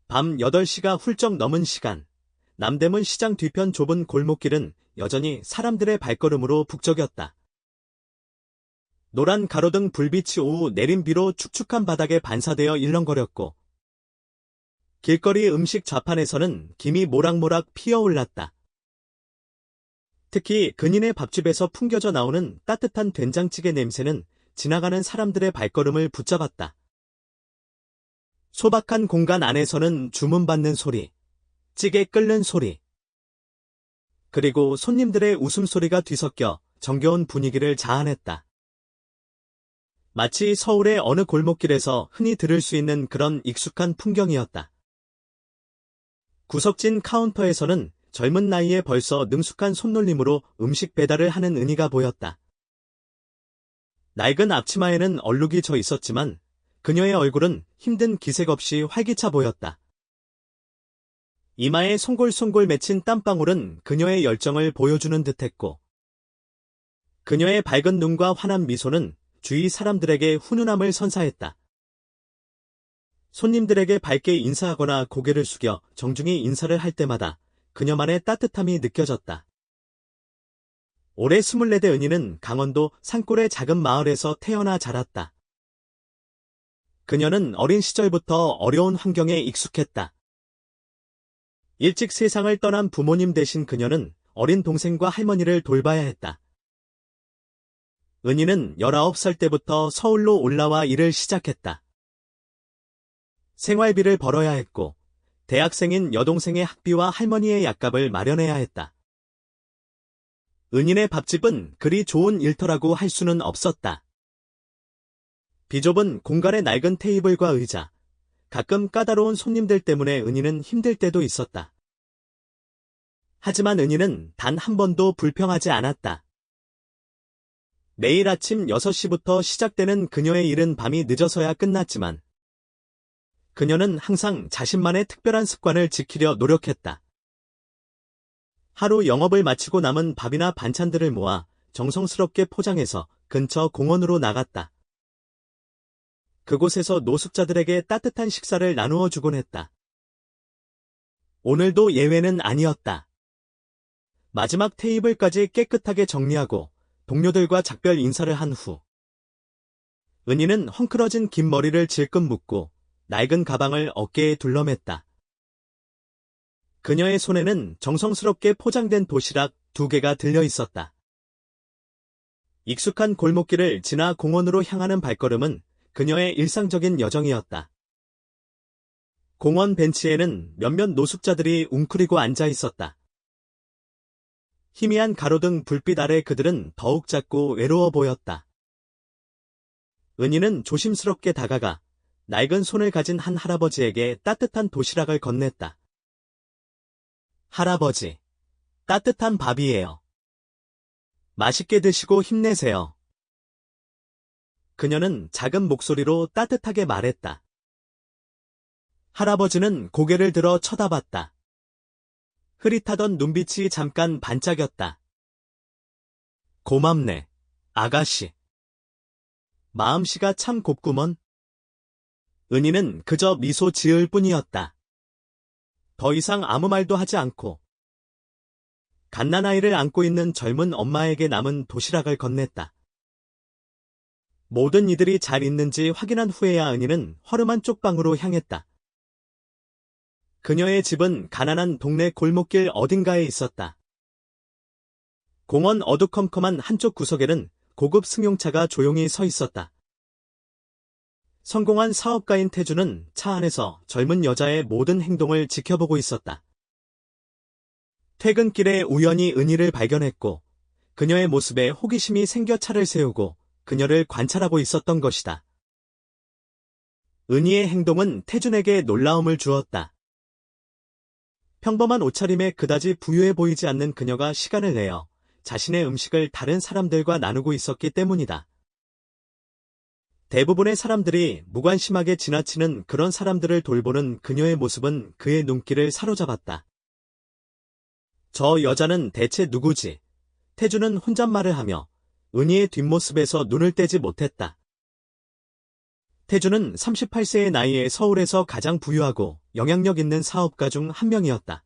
밤 8시가 훌쩍 넘은 시간, 남대문 시장 뒤편 좁은 골목길은 여전히 사람들의 발걸음으로 북적였다. 노란 가로등 불빛이 오후 내린 비로 축축한 바닥에 반사되어 일렁거렸고, 길거리 음식 좌판에서는 김이 모락모락 피어올랐다. 특히 근인의 밥집에서 풍겨져 나오는 따뜻한 된장찌개 냄새는 지나가는 사람들의 발걸음을 붙잡았다. 소박한 공간 안에서는 주문받는 소리, 찌개 끓는 소리, 그리고 손님들의 웃음소리가 뒤섞여 정겨운 분위기를 자아냈다. 마치 서울의 어느 골목길에서 흔히 들을 수 있는 그런 익숙한 풍경이었다. 구석진 카운터에서는 젊은 나이에 벌써 능숙한 손놀림으로 음식 배달을 하는 은희가 보였다. 낡은 앞치마에는 얼룩이 져 있었지만 그녀의 얼굴은 힘든 기색 없이 활기차 보였다. 이마에 송골송골 맺힌 땀방울은 그녀의 열정을 보여주는 듯했고, 그녀의 밝은 눈과 환한 미소는 주위 사람들에게 훈훈함을 선사했다. 손님들에게 밝게 인사하거나 고개를 숙여 정중히 인사를 할 때마다 그녀만의 따뜻함이 느껴졌다. 올해 24대 은희는 강원도 산골의 작은 마을에서 태어나 자랐다. 그녀는 어린 시절부터 어려운 환경에 익숙했다. 일찍 세상을 떠난 부모님 대신 그녀는 어린 동생과 할머니를 돌봐야 했다. 은희는 19살 때부터 서울로 올라와 일을 시작했다. 생활비를 벌어야 했고, 대학생인 여동생의 학비와 할머니의 약값을 마련해야 했다. 은희네 밥집은 그리 좋은 일터라고 할 수는 없었다. 비좁은 공간의 낡은 테이블과 의자, 가끔 까다로운 손님들 때문에 은희는 힘들 때도 있었다. 하지만 은희는 단 한 번도 불평하지 않았다. 매일 아침 6시부터 시작되는 그녀의 일은 밤이 늦어서야 끝났지만, 그녀는 항상 자신만의 특별한 습관을 지키려 노력했다. 하루 영업을 마치고 남은 밥이나 반찬들을 모아 정성스럽게 포장해서 근처 공원으로 나갔다. 그곳에서 노숙자들에게 따뜻한 식사를 나누어 주곤 했다. 오늘도 예외는 아니었다. 마지막 테이블까지 깨끗하게 정리하고 동료들과 작별 인사를 한 후, 은희는 헝클어진 긴 머리를 질끈 묶고 낡은 가방을 어깨에 둘러맸다. 그녀의 손에는 정성스럽게 포장된 도시락 2개가 들려 있었다. 익숙한 골목길을 지나 공원으로 향하는 발걸음은 그녀의 일상적인 여정이었다. 공원 벤치에는 몇몇 노숙자들이 웅크리고 앉아 있었다. 희미한 가로등 불빛 아래 그들은 더욱 작고 외로워 보였다. 은희는 조심스럽게 다가가 낡은 손을 가진 한 할아버지에게 따뜻한 도시락을 건넸다. 할아버지, 따뜻한 밥이에요. 맛있게 드시고 힘내세요. 그녀는 작은 목소리로 따뜻하게 말했다. 할아버지는 고개를 들어 쳐다봤다. 흐릿하던 눈빛이 잠깐 반짝였다. 고맙네, 아가씨. 마음씨가 참 곱구먼. 은희는 그저 미소 지을 뿐이었다. 더 이상 아무 말도 하지 않고 갓난아이를 안고 있는 젊은 엄마에게 남은 도시락을 건넸다. 모든 이들이 잘 있는지 확인한 후에야 은희는 허름한 쪽방으로 향했다. 그녀의 집은 가난한 동네 골목길 어딘가에 있었다. 공원 어두컴컴한 한쪽 구석에는 고급 승용차가 조용히 서 있었다. 성공한 사업가인 태주는 차 안에서 젊은 여자의 모든 행동을 지켜보고 있었다. 퇴근길에 우연히 은희를 발견했고, 그녀의 모습에 호기심이 생겨 차를 세우고 그녀를 관찰하고 있었던 것이다. 은희의 행동은 태준에게 놀라움을 주었다. 평범한 옷차림에 그다지 부유해 보이지 않는 그녀가 시간을 내어 자신의 음식을 다른 사람들과 나누고 있었기 때문이다. 대부분의 사람들이 무관심하게 지나치는 그런 사람들을 돌보는 그녀의 모습은 그의 눈길을 사로잡았다. 저 여자는 대체 누구지? 태주는 혼잣말을 하며 은희의 뒷모습에서 눈을 떼지 못했다. 태주는 38세의 나이에 서울에서 가장 부유하고 영향력 있는 사업가 중 한 명이었다.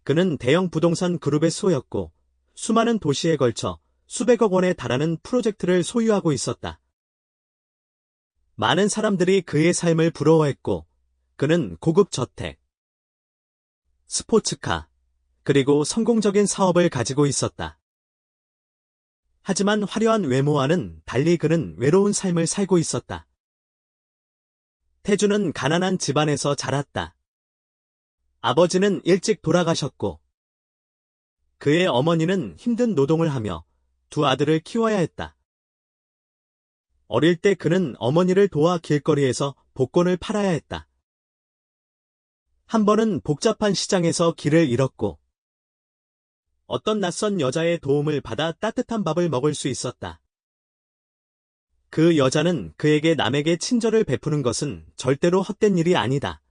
그는 대형 부동산 그룹의 수호였고 수많은 도시에 걸쳐 수백억 원에 달하는 프로젝트를 소유하고 있었다. 많은 사람들이 그의 삶을 부러워했고 그는 고급 저택, 스포츠카, 그리고 성공적인 사업을 가지고 있었다. 하지만 화려한 외모와는 달리 그는 외로운 삶을 살고 있었다. 태주는 가난한 집안에서 자랐다. 아버지는 일찍 돌아가셨고 그의 어머니는 힘든 노동을 하며 두 아들을 키워야 했다. 어릴 때 그는 어머니를 도와 길거리에서 복권을 팔아야 했다. 한 번은 복잡한 시장에서 길을 잃었고 어떤 낯선 여자의 도움을 받아 따뜻한 밥을 먹을 수 있었다. 그 여자는 그에게 남에게 친절을 베푸는 것은 절대로 헛된 일이 아니다.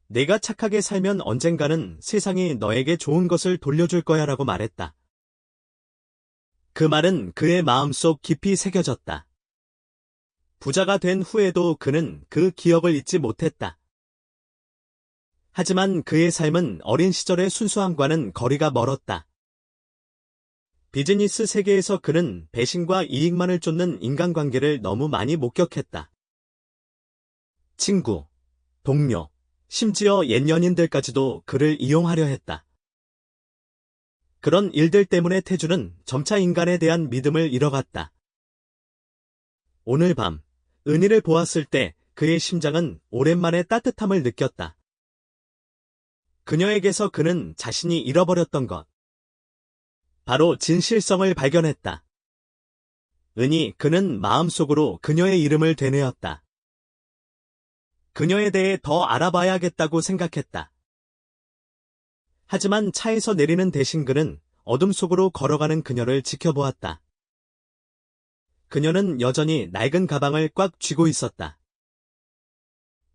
내가 착하게 살면 언젠가는 세상이 너에게 좋은 것을 돌려줄 거야 라고 말했다. 그 말은 그의 마음속 깊이 새겨졌다. 부자가 된 후에도 그는 그 기억을 잊지 못했다. 하지만 그의 삶은 어린 시절의 순수함과는 거리가 멀었다. 비즈니스 세계에서 그는 배신과 이익만을 쫓는 인간관계를 너무 많이 목격했다. 친구, 동료, 심지어 옛 연인들까지도 그를 이용하려 했다. 그런 일들 때문에 태주는 점차 인간에 대한 믿음을 잃어갔다. 오늘 밤, 은희를 보았을 때 그의 심장은 오랜만에 따뜻함을 느꼈다. 그녀에게서 그는 자신이 잃어버렸던 것, 바로 진실성을 발견했다. 은희, 그는 마음속으로 그녀의 이름을 되뇌었다. 그녀에 대해 더 알아봐야겠다고 생각했다. 하지만 차에서 내리는 대신 그는 어둠 속으로 걸어가는 그녀를 지켜보았다. 그녀는 여전히 낡은 가방을 꽉 쥐고 있었다.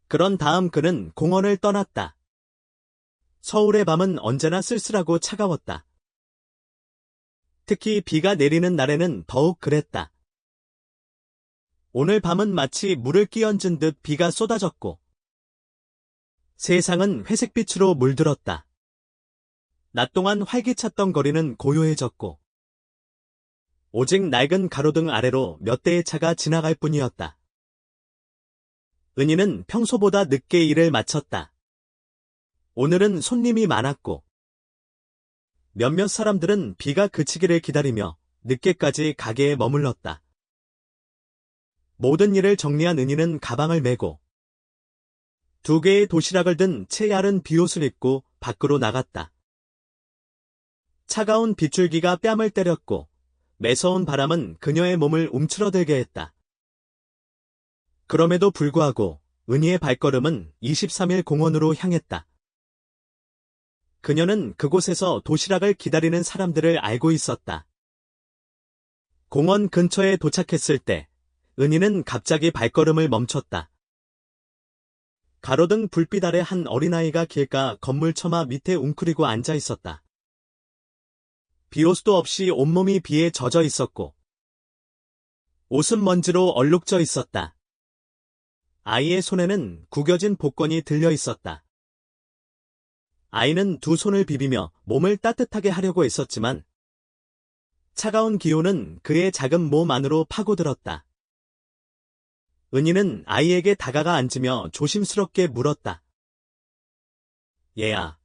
그런 다음 그는 공원을 떠났다. 서울의 밤은 언제나 쓸쓸하고 차가웠다. 특히 비가 내리는 날에는 더욱 그랬다. 오늘 밤은 마치 물을 끼얹은 듯 비가 쏟아졌고 세상은 회색빛으로 물들었다. 낮 동안 활기찼던 거리는 고요해졌고 오직 낡은 가로등 아래로 몇 대의 차가 지나갈 뿐이었다. 은희는 평소보다 늦게 일을 마쳤다. 오늘은 손님이 많았고 몇몇 사람들은 비가 그치기를 기다리며 늦게까지 가게에 머물렀다. 모든 일을 정리한 은희는 가방을 메고 두 개의 도시락을 든 채 야른 비옷을 입고 밖으로 나갔다. 차가운 빗줄기가 뺨을 때렸고 매서운 바람은 그녀의 몸을 움츠러들게 했다. 그럼에도 불구하고 은희의 발걸음은 23일 공원으로 향했다. 그녀는 그곳에서 도시락을 기다리는 사람들을 알고 있었다. 공원 근처에 도착했을 때 은희는 갑자기 발걸음을 멈췄다. 가로등 불빛 아래 한 어린아이가 길가 건물 처마 밑에 웅크리고 앉아 있었다. 비옷도 없이 온몸이 비에 젖어 있었고 옷은 먼지로 얼룩져 있었다. 아이의 손에는 구겨진 복권이 들려 있었다. 아이는 두 손을 비비며 몸을 따뜻하게 하려고 애썼지만 차가운 기온은 그의 작은 몸 안으로 파고들었다. 은희는 아이에게 다가가 앉으며 조심스럽게 물었다. 얘야,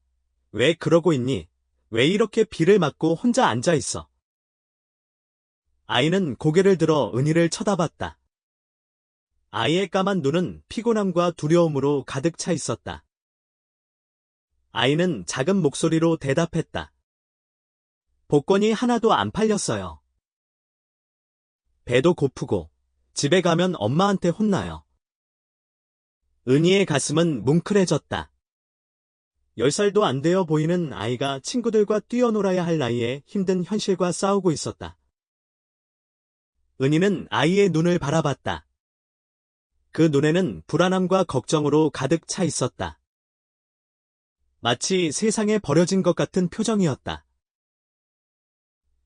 왜 그러고 있니? 왜 이렇게 비를 맞고 혼자 앉아 있어? 아이는 고개를 들어 은희를 쳐다봤다. 아이의 까만 눈은 피곤함과 두려움으로 가득 차 있었다. 아이는 작은 목소리로 대답했다. 복권이 하나도 안 팔렸어요. 배도 고프고 집에 가면 엄마한테 혼나요. 은희의 가슴은 뭉클해졌다. 10살도 안 되어 보이는 아이가 친구들과 뛰어놀아야 할 나이에 힘든 현실과 싸우고 있었다. 은희는 아이의 눈을 바라봤다. 그 눈에는 불안함과 걱정으로 가득 차 있었다. 마치 세상에 버려진 것 같은 표정이었다.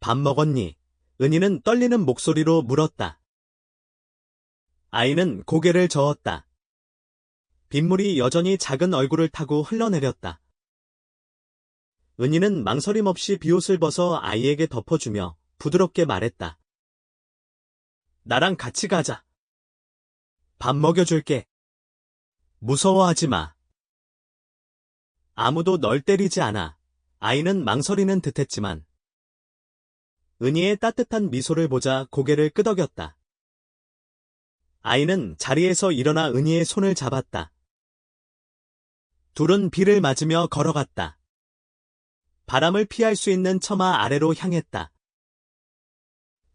밥 먹었니? 은희는 떨리는 목소리로 물었다. 아이는 고개를 저었다. 빗물이 여전히 작은 얼굴을 타고 흘러내렸다. 은희는 망설임 없이 비옷을 벗어 아이에게 덮어주며 부드럽게 말했다. 나랑 같이 가자. 밥 먹여줄게. 무서워하지 마. 아무도 널 때리지 않아. 아이는 망설이는 듯했지만 은희의 따뜻한 미소를 보자 고개를 끄덕였다. 아이는 자리에서 일어나 은희의 손을 잡았다. 둘은 비를 맞으며 걸어갔다. 바람을 피할 수 있는 처마 아래로 향했다.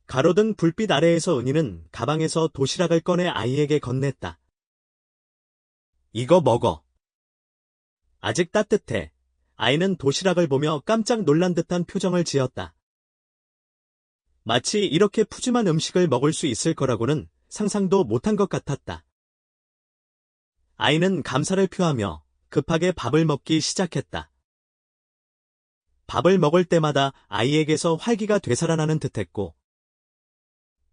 가로등 불빛 아래에서 은희는 가방에서 도시락을 꺼내 아이에게 건넸다. 이거 먹어. 아직 따뜻해. 아이는 도시락을 보며 깜짝 놀란 듯한 표정을 지었다. 마치 이렇게 푸짐한 음식을 먹을 수 있을 거라고는 상상도 못한 것 같았다. 아이는 감사를 표하며 급하게 밥을 먹기 시작했다. 밥을 먹을 때마다 아이에게서 활기가 되살아나는 듯했고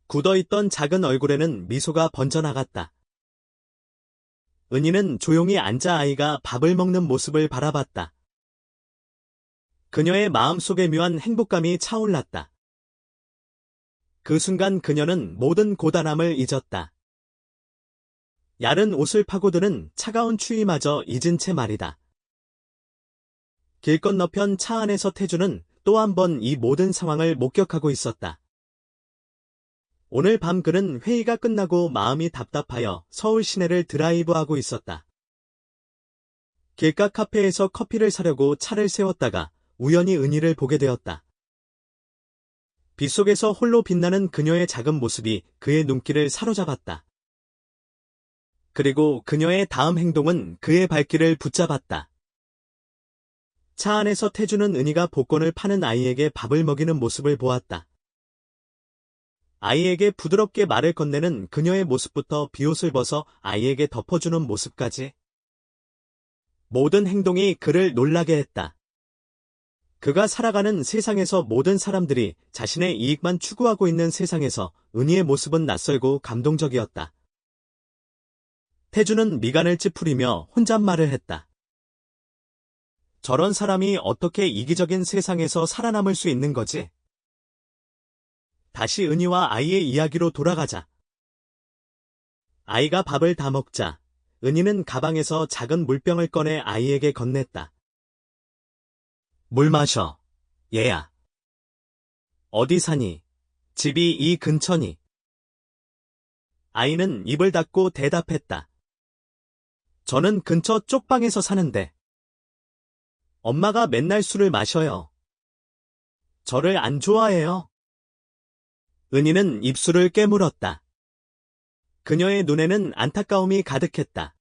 굳어있던 작은 얼굴에는 미소가 번져나갔다. 은희는 조용히 앉아 아이가 밥을 먹는 모습을 바라봤다. 그녀의 마음속에 묘한 행복감이 차올랐다. 그 순간 그녀는 모든 고단함을 잊었다. 야른 옷을 파고드는 차가운 추위마저 잊은 채 말이다. 길 건너편 차 안에서 태주는 또 한 번 이 모든 상황을 목격하고 있었다. 오늘 밤 그는 회의가 끝나고 마음이 답답하여 서울 시내를 드라이브하고 있었다. 길가 카페에서 커피를 사려고 차를 세웠다가 우연히 은희를 보게 되었다. 빗속에서 홀로 빛나는 그녀의 작은 모습이 그의 눈길을 사로잡았다. 그리고 그녀의 다음 행동은 그의 발길을 붙잡았다. 차 안에서 태주는 은희가 복권을 파는 아이에게 밥을 먹이는 모습을 보았다. 아이에게 부드럽게 말을 건네는 그녀의 모습부터 비옷을 벗어 아이에게 덮어주는 모습까지. 모든 행동이 그를 놀라게 했다. 그가 살아가는 세상에서 모든 사람들이 자신의 이익만 추구하고 있는 세상에서 은희의 모습은 낯설고 감동적이었다. 태주는 미간을 찌푸리며 혼잣말을 했다. 저런 사람이 어떻게 이기적인 세상에서 살아남을 수 있는 거지? 다시 은희와 아이의 이야기로 돌아가자. 아이가 밥을 다 먹자 은희는 가방에서 작은 물병을 꺼내 아이에게 건넸다. 물 마셔, 얘야. 어디 사니? 집이 이 근처니? 아이는 입을 닫고 대답했다. 저는 근처 쪽방에서 사는데. 엄마가 맨날 술을 마셔요. 저를 안 좋아해요. 은희는 입술을 깨물었다. 그녀의 눈에는 안타까움이 가득했다.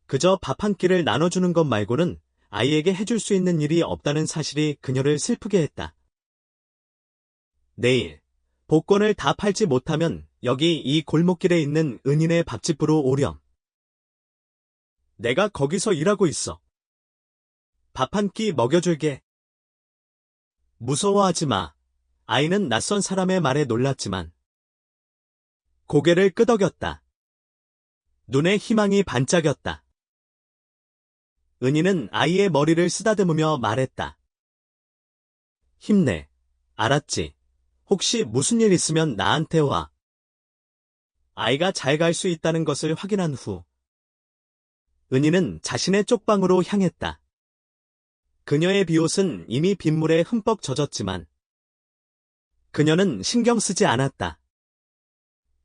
그저 밥 한 끼를 나눠주는 것 말고는 아이에게 해줄 수 있는 일이 없다는 사실이 그녀를 슬프게 했다. 내일 복권을 다 팔지 못하면 여기 이 골목길에 있는 은희네 밥집으로 오렴. 내가 거기서 일하고 있어. 밥 한 끼 먹여줄게. 무서워하지 마. 아이는 낯선 사람의 말에 놀랐지만 고개를 끄덕였다. 눈에 희망이 반짝였다. 은희는 아이의 머리를 쓰다듬으며 말했다. 힘내. 알았지? 혹시 무슨 일 있으면 나한테 와. 아이가 잘 갈 수 있다는 것을 확인한 후 은희는 자신의 쪽방으로 향했다. 그녀의 비옷은 이미 빗물에 흠뻑 젖었지만 그녀는 신경 쓰지 않았다.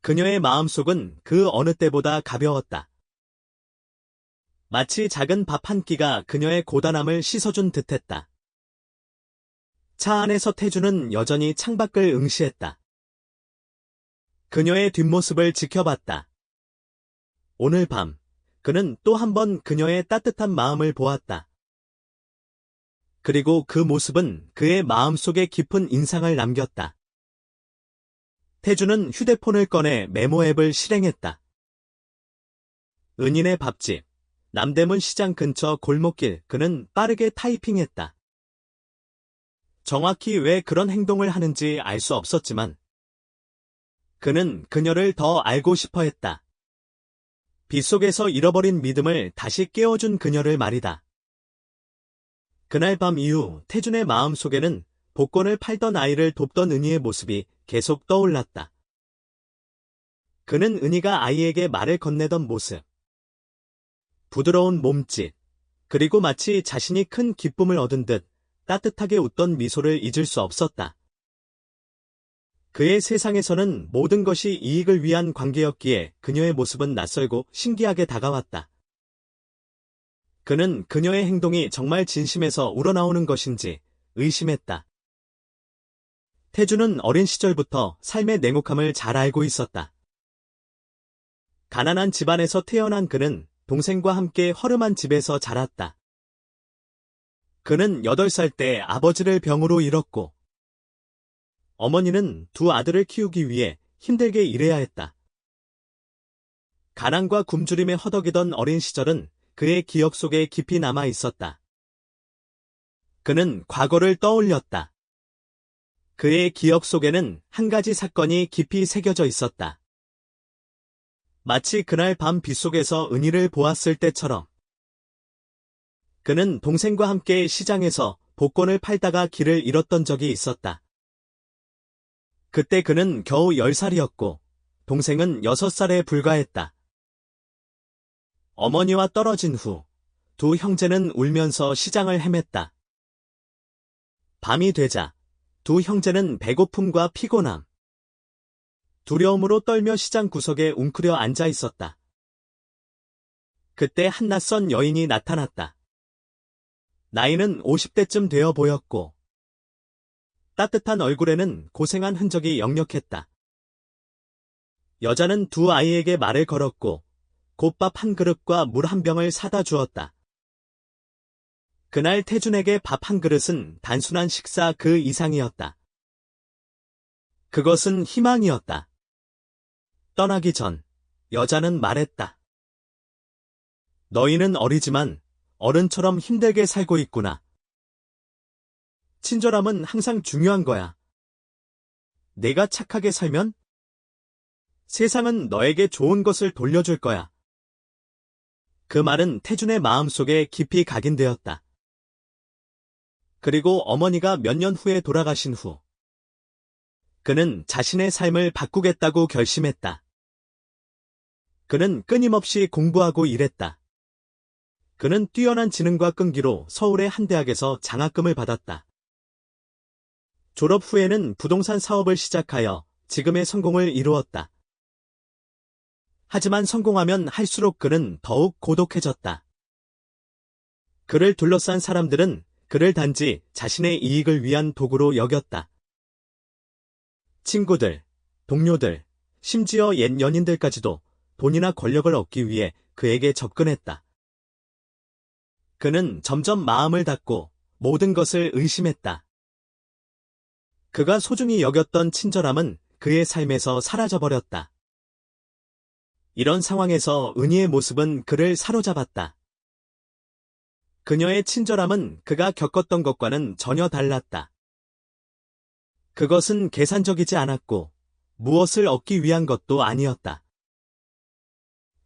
그녀의 마음속은 그 어느 때보다 가벼웠다. 마치 작은 밥 한 끼가 그녀의 고단함을 씻어준 듯했다. 차 안에서 태주는 여전히 창밖을 응시했다. 그녀의 뒷모습을 지켜봤다. 오늘 밤 그는 또 한 번 그녀의 따뜻한 마음을 보았다. 그리고 그 모습은 그의 마음속에 깊은 인상을 남겼다. 태주는 휴대폰을 꺼내 메모 앱을 실행했다. 은희네 밥집, 남대문 시장 근처 골목길, 그는 빠르게 타이핑했다. 정확히 왜 그런 행동을 하는지 알 수 없었지만 그는 그녀를 더 알고 싶어 했다. 빗속에서 잃어버린 믿음을 다시 깨워준 그녀를 말이다. 그날 밤 이후 태준의 마음속에는 복권을 팔던 아이를 돕던 은희의 모습이 계속 떠올랐다. 그는 은희가 아이에게 말을 건네던 모습, 부드러운 몸짓, 그리고 마치 자신이 큰 기쁨을 얻은 듯 따뜻하게 웃던 미소를 잊을 수 없었다. 그의 세상에서는 모든 것이 이익을 위한 관계였기에 그녀의 모습은 낯설고 신기하게 다가왔다. 그는 그녀의 행동이 정말 진심에서 우러나오는 것인지 의심했다. 태주는 어린 시절부터 삶의 냉혹함을 잘 알고 있었다. 가난한 집안에서 태어난 그는 동생과 함께 허름한 집에서 자랐다. 그는 8살 때 아버지를 병으로 잃었고, 어머니는 두 아들을 키우기 위해 힘들게 일해야 했다. 가난과 굶주림에 허덕이던 어린 시절은 그의 기억 속에 깊이 남아 있었다. 그는 과거를 떠올렸다. 그의 기억 속에는 한 가지 사건이 깊이 새겨져 있었다. 마치 그날 밤 빗속에서 은희를 보았을 때처럼. 그는 동생과 함께 시장에서 복권을 팔다가 길을 잃었던 적이 있었다. 그때 그는 겨우 10살이었고 동생은 6살에 불과했다. 어머니와 떨어진 후 두 형제는 울면서 시장을 헤맸다. 밤이 되자 두 형제는 배고픔과 피곤함, 두려움으로 떨며 시장 구석에 웅크려 앉아 있었다. 그때 한 낯선 여인이 나타났다. 나이는 50대쯤 되어 보였고 따뜻한 얼굴에는 고생한 흔적이 역력했다. 여자는 두 아이에게 말을 걸었고 곱밥 한 그릇과 물 한 병을 사다 주었다. 그날 태준에게 밥 한 그릇은 단순한 식사 그 이상이었다. 그것은 희망이었다. 떠나기 전 여자는 말했다. 너희는 어리지만 어른처럼 힘들게 살고 있구나. 친절함은 항상 중요한 거야. 내가 착하게 살면 세상은 너에게 좋은 것을 돌려줄 거야. 그 말은 태준의 마음속에 깊이 각인되었다. 그리고 어머니가 몇 년 후에 돌아가신 후 그는 자신의 삶을 바꾸겠다고 결심했다. 그는 끊임없이 공부하고 일했다. 그는 뛰어난 지능과 끈기로 서울의 한 대학에서 장학금을 받았다. 졸업 후에는 부동산 사업을 시작하여 지금의 성공을 이루었다. 하지만 성공하면 할수록 그는 더욱 고독해졌다. 그를 둘러싼 사람들은 그를 단지 자신의 이익을 위한 도구로 여겼다. 친구들, 동료들, 심지어 옛 연인들까지도 돈이나 권력을 얻기 위해 그에게 접근했다. 그는 점점 마음을 닫고 모든 것을 의심했다. 그가 소중히 여겼던 친절함은 그의 삶에서 사라져버렸다. 이런 상황에서 은희의 모습은 그를 사로잡았다. 그녀의 친절함은 그가 겪었던 것과는 전혀 달랐다. 그것은 계산적이지 않았고 무엇을 얻기 위한 것도 아니었다.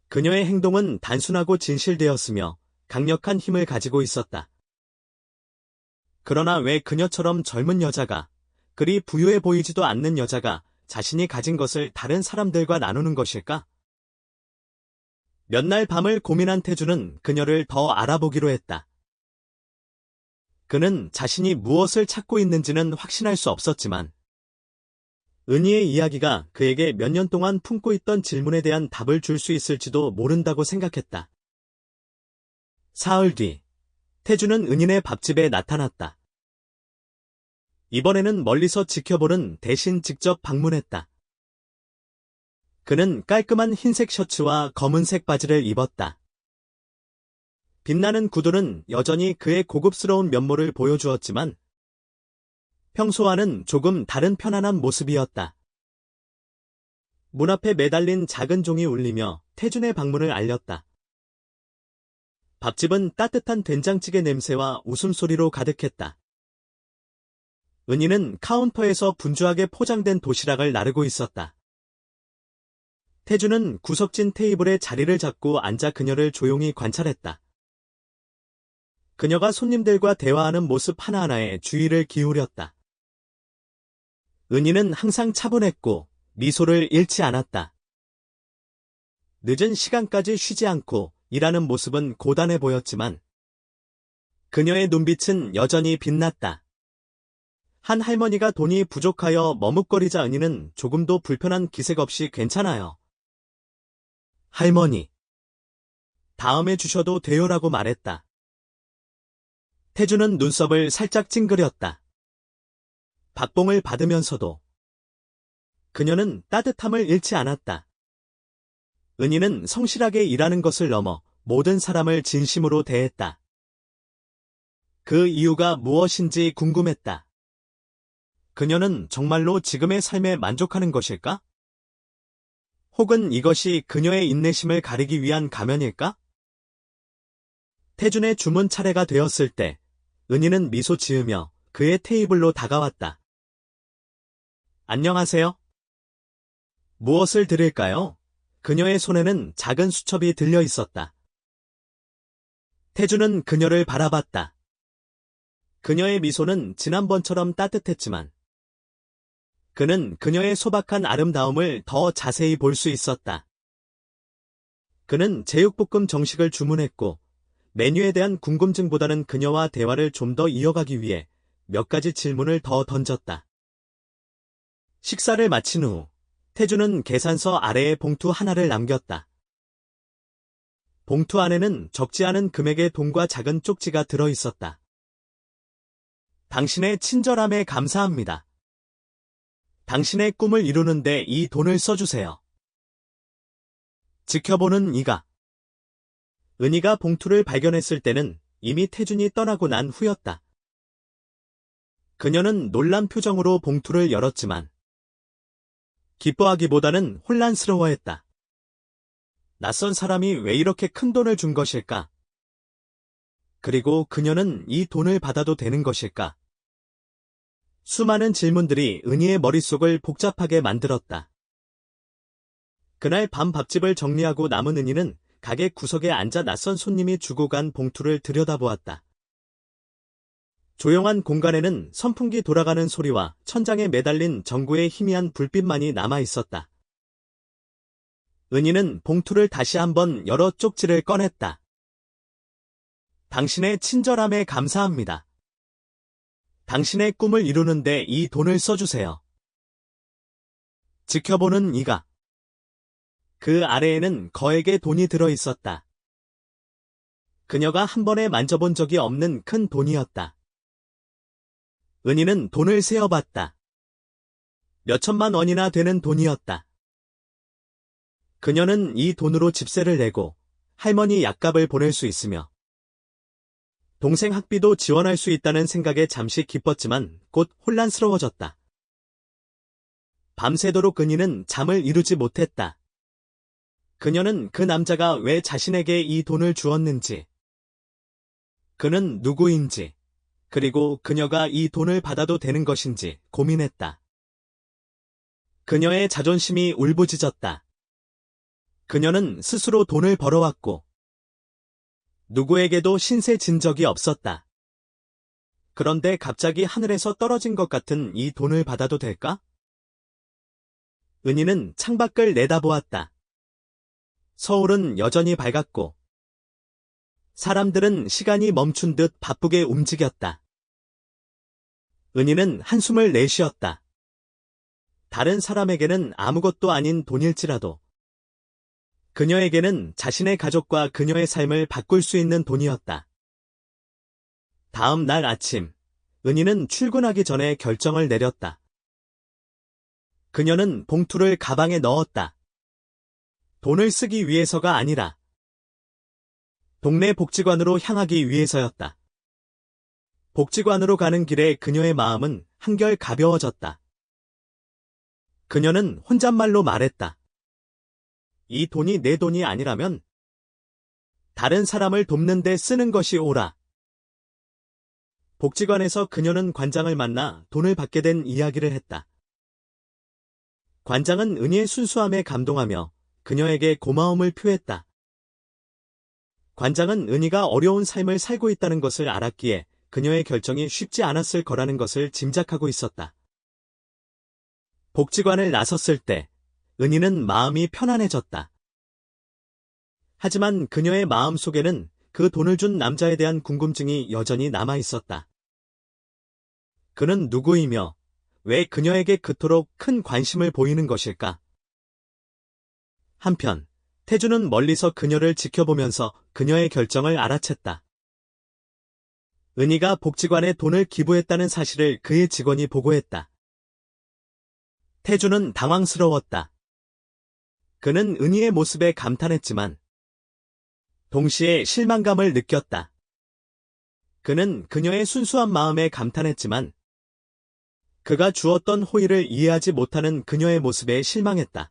그녀의 행동은 단순하고 진실되었으며 강력한 힘을 가지고 있었다. 그러나 왜 그녀처럼 젊은 여자가, 그리 부유해 보이지도 않는 여자가 자신이 가진 것을 다른 사람들과 나누는 것일까? 몇 날 밤을 고민한 태주는 그녀를 더 알아보기로 했다. 그는 자신이 무엇을 찾고 있는지는 확신할 수 없었지만 은희의 이야기가 그에게 몇 년 동안 품고 있던 질문에 대한 답을 줄 수 있을지도 모른다고 생각했다. 사흘 뒤, 태주는 은희네 밥집에 나타났다. 이번에는 멀리서 지켜보는 대신 직접 방문했다. 그는 깔끔한 흰색 셔츠와 검은색 바지를 입었다. 빛나는 구두는 여전히 그의 고급스러운 면모를 보여주었지만 평소와는 조금 다른 편안한 모습이었다. 문 앞에 매달린 작은 종이 울리며 태준의 방문을 알렸다. 밥집은 따뜻한 된장찌개 냄새와 웃음소리로 가득했다. 은희는 카운터에서 분주하게 포장된 도시락을 나르고 있었다. 태주는 구석진 테이블에 자리를 잡고 앉아 그녀를 조용히 관찰했다. 그녀가 손님들과 대화하는 모습 하나하나에 주의를 기울였다. 은희는 항상 차분했고 미소를 잃지 않았다. 늦은 시간까지 쉬지 않고 일하는 모습은 고단해 보였지만 그녀의 눈빛은 여전히 빛났다. 한 할머니가 돈이 부족하여 머뭇거리자 은희는 조금도 불편한 기색 없이 괜찮아요. 할머니. 다음에 주셔도 돼요라고 말했다. 태주는 눈썹을 살짝 찡그렸다. 박봉을 받으면서도 그녀는 따뜻함을 잃지 않았다. 은희는 성실하게 일하는 것을 넘어 모든 사람을 진심으로 대했다. 그 이유가 무엇인지 궁금했다. 그녀는 정말로 지금의 삶에 만족하는 것일까? 혹은 이것이 그녀의 인내심을 가리기 위한 가면일까? 태준의 주문 차례가 되었을 때 은희는 미소 지으며 그의 테이블로 다가왔다. 안녕하세요. 무엇을 드릴까요? 그녀의 손에는 작은 수첩이 들려 있었다. 태준은 그녀를 바라봤다. 그녀의 미소는 지난번처럼 따뜻했지만 그는 그녀의 소박한 아름다움을 더 자세히 볼 수 있었다. 그는 제육볶음 정식을 주문했고 메뉴에 대한 궁금증보다는 그녀와 대화를 좀 더 이어가기 위해 몇 가지 질문을 더 던졌다. 식사를 마친 후 태주는 계산서 아래에 봉투 하나를 남겼다. 봉투 안에는 적지 않은 금액의 돈과 작은 쪽지가 들어 있었다. 당신의 친절함에 감사합니다. 당신의 꿈을 이루는데 이 돈을 써주세요. 지켜보는 이가. 은희가 봉투를 발견했을 때는 이미 태준이 떠나고 난 후였다. 그녀는 놀란 표정으로 봉투를 열었지만 기뻐하기보다는 혼란스러워했다. 낯선 사람이 왜 이렇게 큰 돈을 준 것일까? 그리고 그녀는 이 돈을 받아도 되는 것일까? 수많은 질문들이 은희의 머릿속을 복잡하게 만들었다. 그날 밤 밥집을 정리하고 남은 은희는 가게 구석에 앉아 낯선 손님이 주고 간 봉투를 들여다보았다. 조용한 공간에는 선풍기 돌아가는 소리와 천장에 매달린 전구의 희미한 불빛만이 남아 있었다. 은희는 봉투를 다시 한번 열어 쪽지를 꺼냈다. 당신의 친절함에 감사합니다. 당신의 꿈을 이루는데 이 돈을 써주세요. 지켜보는 이가. 그 아래에는 거액의 돈이 들어 있었다. 그녀가 한 번에 만져본 적이 없는 큰 돈이었다. 은희는 돈을 세어봤다. 몇천만 원이나 되는 돈이었다. 그녀는 이 돈으로 집세를 내고 할머니 약값을 보낼 수 있으며 동생 학비도 지원할 수 있다는 생각에 잠시 기뻤지만 곧 혼란스러워졌다. 밤새도록 은희는 잠을 이루지 못했다. 그녀는 그 남자가 왜 자신에게 이 돈을 주었는지, 그는 누구인지, 그리고 그녀가 이 돈을 받아도 되는 것인지 고민했다. 그녀의 자존심이 울부짖었다. 그녀는 스스로 돈을 벌어왔고 누구에게도 신세 진 적이 없었다. 그런데 갑자기 하늘에서 떨어진 것 같은 이 돈을 받아도 될까? 은희는 창밖을 내다보았다. 서울은 여전히 밝았고 사람들은 시간이 멈춘 듯 바쁘게 움직였다. 은희는 한숨을 내쉬었다. 다른 사람에게는 아무것도 아닌 돈일지라도 그녀에게는 자신의 가족과 그녀의 삶을 바꿀 수 있는 돈이었다. 다음 날 아침, 은희는 출근하기 전에 결정을 내렸다. 그녀는 봉투를 가방에 넣었다. 돈을 쓰기 위해서가 아니라 동네 복지관으로 향하기 위해서였다. 복지관으로 가는 길에 그녀의 마음은 한결 가벼워졌다. 그녀는 혼잣말로 말했다. 이 돈이 내 돈이 아니라면 다른 사람을 돕는 데 쓰는 것이 옳아. 복지관에서 그녀는 관장을 만나 돈을 받게 된 이야기를 했다. 관장은 은희의 순수함에 감동하며 그녀에게 고마움을 표했다. 관장은 은희가 어려운 삶을 살고 있다는 것을 알았기에 그녀의 결정이 쉽지 않았을 거라는 것을 짐작하고 있었다. 복지관을 나섰을 때 은희는 마음이 편안해졌다. 하지만 그녀의 마음 속에는 그 돈을 준 남자에 대한 궁금증이 여전히 남아 있었다. 그는 누구이며 왜 그녀에게 그토록 큰 관심을 보이는 것일까? 한편 태주는 멀리서 그녀를 지켜보면서 그녀의 결정을 알아챘다. 은희가 복지관에 돈을 기부했다는 사실을 그의 직원이 보고했다. 태주는 당황스러웠다. 그는 은희의 모습에 감탄했지만 동시에 실망감을 느꼈다. 그는 그녀의 순수한 마음에 감탄했지만 그가 주었던 호의를 이해하지 못하는 그녀의 모습에 실망했다.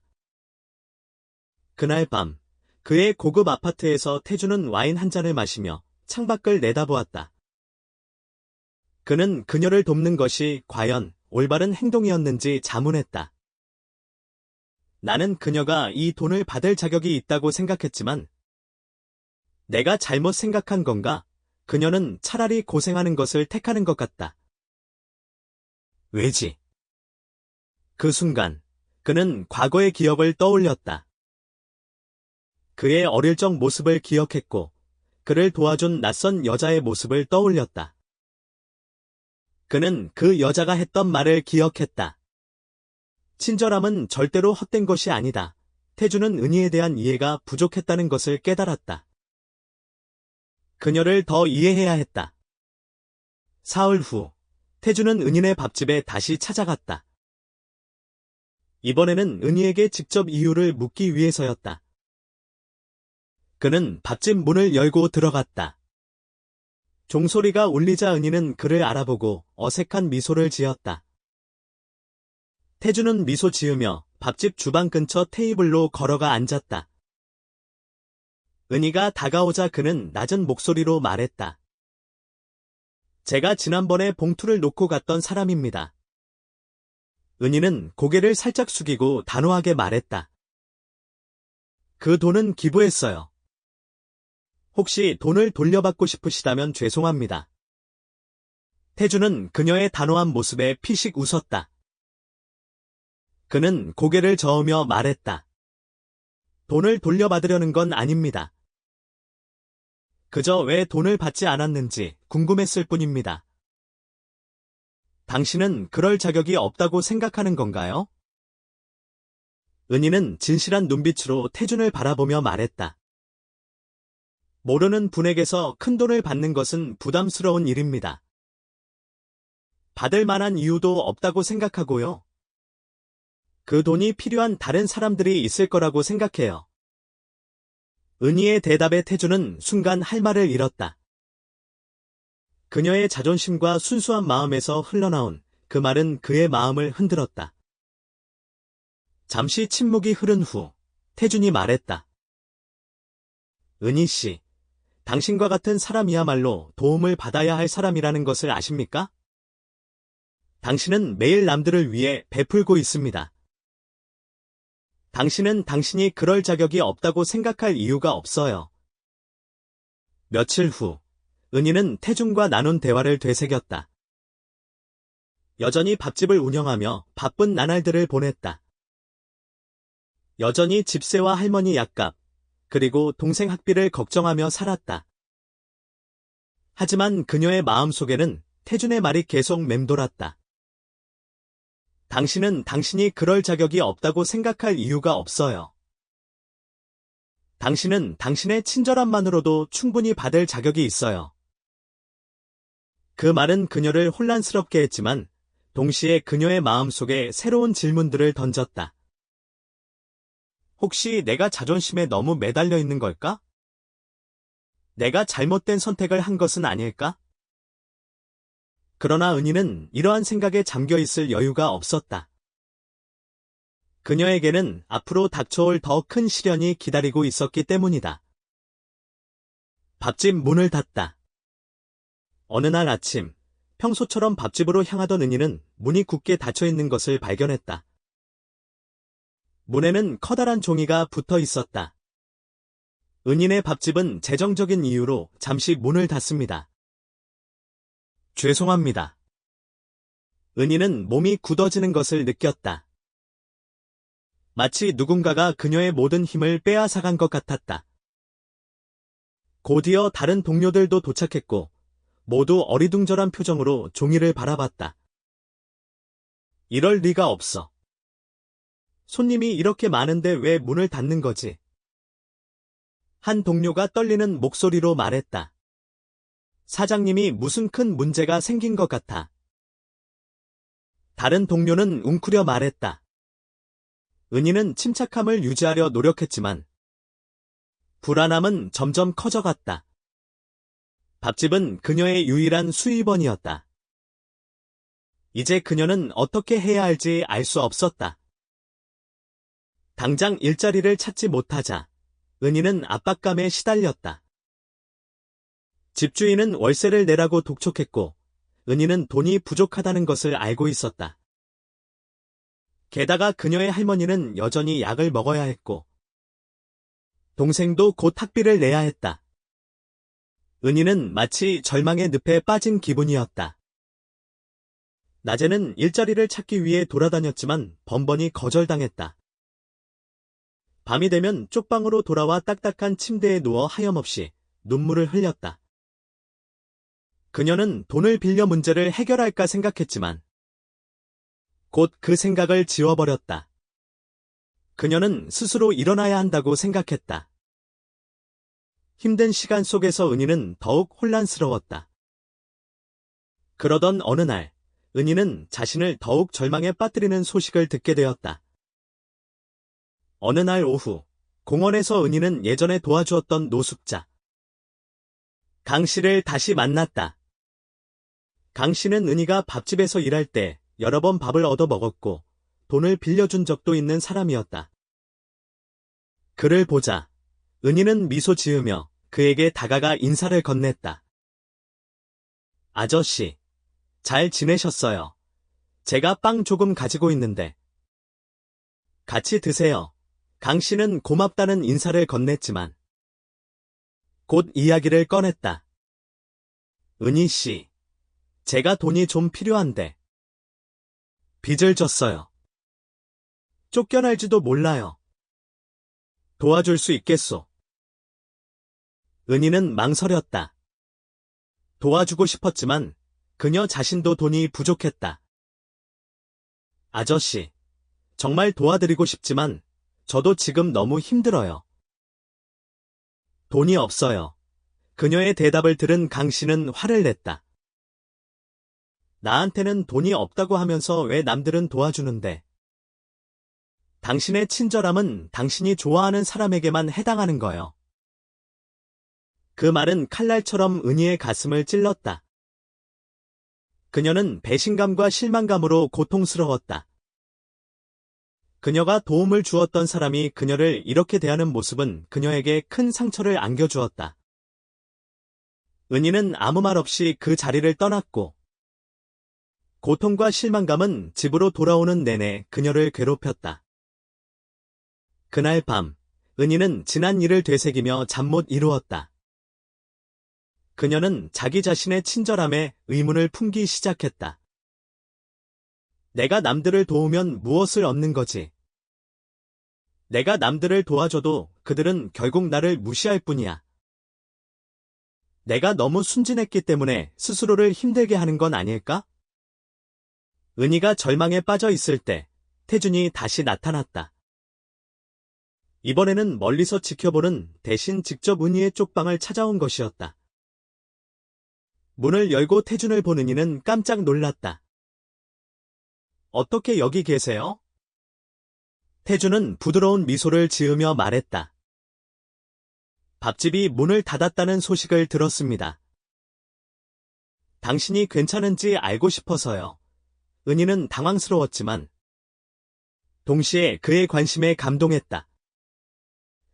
그날 밤 그의 고급 아파트에서 태주는 와인 한 잔을 마시며 창밖을 내다보았다. 그는 그녀를 돕는 것이 과연 올바른 행동이었는지 자문했다. 나는 그녀가 이 돈을 받을 자격이 있다고 생각했지만 내가 잘못 생각한 건가? 그녀는 차라리 고생하는 것을 택하는 것 같다. 왜지? 그 순간 그는 과거의 기억을 떠올렸다. 그의 어릴 적 모습을 기억했고 그를 도와준 낯선 여자의 모습을 떠올렸다. 그는 그 여자가 했던 말을 기억했다. 친절함은 절대로 헛된 것이 아니다. 태주는 은희에 대한 이해가 부족했다는 것을 깨달았다. 그녀를 더 이해해야 했다. 사흘 후 태주는 은희네 밥집에 다시 찾아갔다. 이번에는 은희에게 직접 이유를 묻기 위해서였다. 그는 밥집 문을 열고 들어갔다. 종소리가 울리자 은희는 그를 알아보고 어색한 미소를 지었다. 태주는 미소 지으며 밥집 주방 근처 테이블로 걸어가 앉았다. 은희가 다가오자 그는 낮은 목소리로 말했다. 제가 지난번에 봉투를 놓고 갔던 사람입니다. 은희는 고개를 살짝 숙이고 단호하게 말했다. 그 돈은 기부했어요. 혹시 돈을 돌려받고 싶으시다면 죄송합니다. 태주는 그녀의 단호한 모습에 피식 웃었다. 그는 고개를 저으며 말했다. 돈을 돌려받으려는 건 아닙니다. 그저 왜 돈을 받지 않았는지 궁금했을 뿐입니다. 당신은 그럴 자격이 없다고 생각하는 건가요? 은희는 진실한 눈빛으로 태준을 바라보며 말했다. 모르는 분에게서 큰 돈을 받는 것은 부담스러운 일입니다. 받을 만한 이유도 없다고 생각하고요. 그 돈이 필요한 다른 사람들이 있을 거라고 생각해요. 은희의 대답에 태주는 순간 할 말을 잃었다. 그녀의 자존심과 순수한 마음에서 흘러나온 그 말은 그의 마음을 흔들었다. 잠시 침묵이 흐른 후 태준이 말했다. 은희 씨, 당신과 같은 사람이야말로 도움을 받아야 할 사람이라는 것을 아십니까? 당신은 매일 남들을 위해 베풀고 있습니다. 당신은 당신이 그럴 자격이 없다고 생각할 이유가 없어요. 며칠 후, 은희는 태준과 나눈 대화를 되새겼다. 여전히 밥집을 운영하며 바쁜 나날들을 보냈다. 여전히 집세와 할머니 약값, 그리고 동생 학비를 걱정하며 살았다. 하지만 그녀의 마음속에는 태준의 말이 계속 맴돌았다. 당신은 당신이 그럴 자격이 없다고 생각할 이유가 없어요. 당신은 당신의 친절함만으로도 충분히 받을 자격이 있어요. 그 말은 그녀를 혼란스럽게 했지만 동시에 그녀의 마음속에 새로운 질문들을 던졌다. 혹시 내가 자존심에 너무 매달려 있는 걸까? 내가 잘못된 선택을 한 것은 아닐까? 그러나 은희는 이러한 생각에 잠겨 있을 여유가 없었다. 그녀에게는 앞으로 닥쳐올 더 큰 시련이 기다리고 있었기 때문이다. 밥집 문을 닫다. 어느 날 아침, 평소처럼 밥집으로 향하던 은희는 문이 굳게 닫혀 있는 것을 발견했다. 문에는 커다란 종이가 붙어 있었다. 은인의 밥집은 재정적인 이유로 잠시 문을 닫습니다. 죄송합니다. 은인은 몸이 굳어지는 것을 느꼈다. 마치 누군가가 그녀의 모든 힘을 빼앗아간 것 같았다. 곧이어 다른 동료들도 도착했고 모두 어리둥절한 표정으로 종이를 바라봤다. 이럴 리가 없어. 손님이 이렇게 많은데 왜 문을 닫는 거지? 한 동료가 떨리는 목소리로 말했다. 사장님이 무슨 큰 문제가 생긴 것 같아. 다른 동료는 웅크려 말했다. 은희는 침착함을 유지하려 노력했지만 불안함은 점점 커져갔다. 밥집은 그녀의 유일한 수입원이었다. 이제 그녀는 어떻게 해야 할지 알 수 없었다. 당장 일자리를 찾지 못하자 은희는 압박감에 시달렸다. 집주인은 월세를 내라고 독촉했고 은희는 돈이 부족하다는 것을 알고 있었다. 게다가 그녀의 할머니는 여전히 약을 먹어야 했고 동생도 곧 학비를 내야 했다. 은희는 마치 절망의 늪에 빠진 기분이었다. 낮에는 일자리를 찾기 위해 돌아다녔지만 번번이 거절당했다. 밤이 되면 쪽방으로 돌아와 딱딱한 침대에 누워 하염없이 눈물을 흘렸다. 그녀는 돈을 빌려 문제를 해결할까 생각했지만 곧 그 생각을 지워버렸다. 그녀는 스스로 일어나야 한다고 생각했다. 힘든 시간 속에서 은희는 더욱 혼란스러웠다. 그러던 어느 날, 은희는 자신을 더욱 절망에 빠뜨리는 소식을 듣게 되었다. 어느 날 오후, 공원에서 은희는 예전에 도와주었던 노숙자 강 씨를 다시 만났다. 강 씨는 은희가 밥집에서 일할 때 여러 번 밥을 얻어 먹었고 돈을 빌려준 적도 있는 사람이었다. 그를 보자 은희는 미소 지으며 그에게 다가가 인사를 건넸다. 아저씨, 잘 지내셨어요? 제가 빵 조금 가지고 있는데 같이 드세요. 강 씨는 고맙다는 인사를 건넸지만 곧 이야기를 꺼냈다. 은희 씨, 제가 돈이 좀 필요한데 빚을 졌어요. 쫓겨날지도 몰라요. 도와줄 수 있겠소? 은희는 망설였다. 도와주고 싶었지만 그녀 자신도 돈이 부족했다. 아저씨, 정말 도와드리고 싶지만 저도 지금 너무 힘들어요. 돈이 없어요. 그녀의 대답을 들은 강 씨는 화를 냈다. 나한테는 돈이 없다고 하면서 왜 남들은 도와주는데? 당신의 친절함은 당신이 좋아하는 사람에게만 해당하는 거요. 그 말은 칼날처럼 은희의 가슴을 찔렀다. 그녀는 배신감과 실망감으로 고통스러웠다. 그녀가 도움을 주었던 사람이 그녀를 이렇게 대하는 모습은 그녀에게 큰 상처를 안겨주었다. 은희는 아무 말 없이 그 자리를 떠났고 고통과 실망감은 집으로 돌아오는 내내 그녀를 괴롭혔다. 그날 밤, 은희는 지난 일을 되새기며 잠 못 이루었다. 그녀는 자기 자신의 친절함에 의문을 품기 시작했다. 내가 남들을 도우면 무엇을 얻는 거지? 내가 남들을 도와줘도 그들은 결국 나를 무시할 뿐이야. 내가 너무 순진했기 때문에 스스로를 힘들게 하는 건 아닐까? 은희가 절망에 빠져 있을 때 태준이 다시 나타났다. 이번에는 멀리서 지켜보는 대신 직접 은희의 쪽방을 찾아온 것이었다. 문을 열고 태준을 본 은희는 깜짝 놀랐다. 어떻게 여기 계세요? 태준은 부드러운 미소를 지으며 말했다. 밥집이 문을 닫았다는 소식을 들었습니다. 당신이 괜찮은지 알고 싶어서요. 은희는 당황스러웠지만 동시에 그의 관심에 감동했다.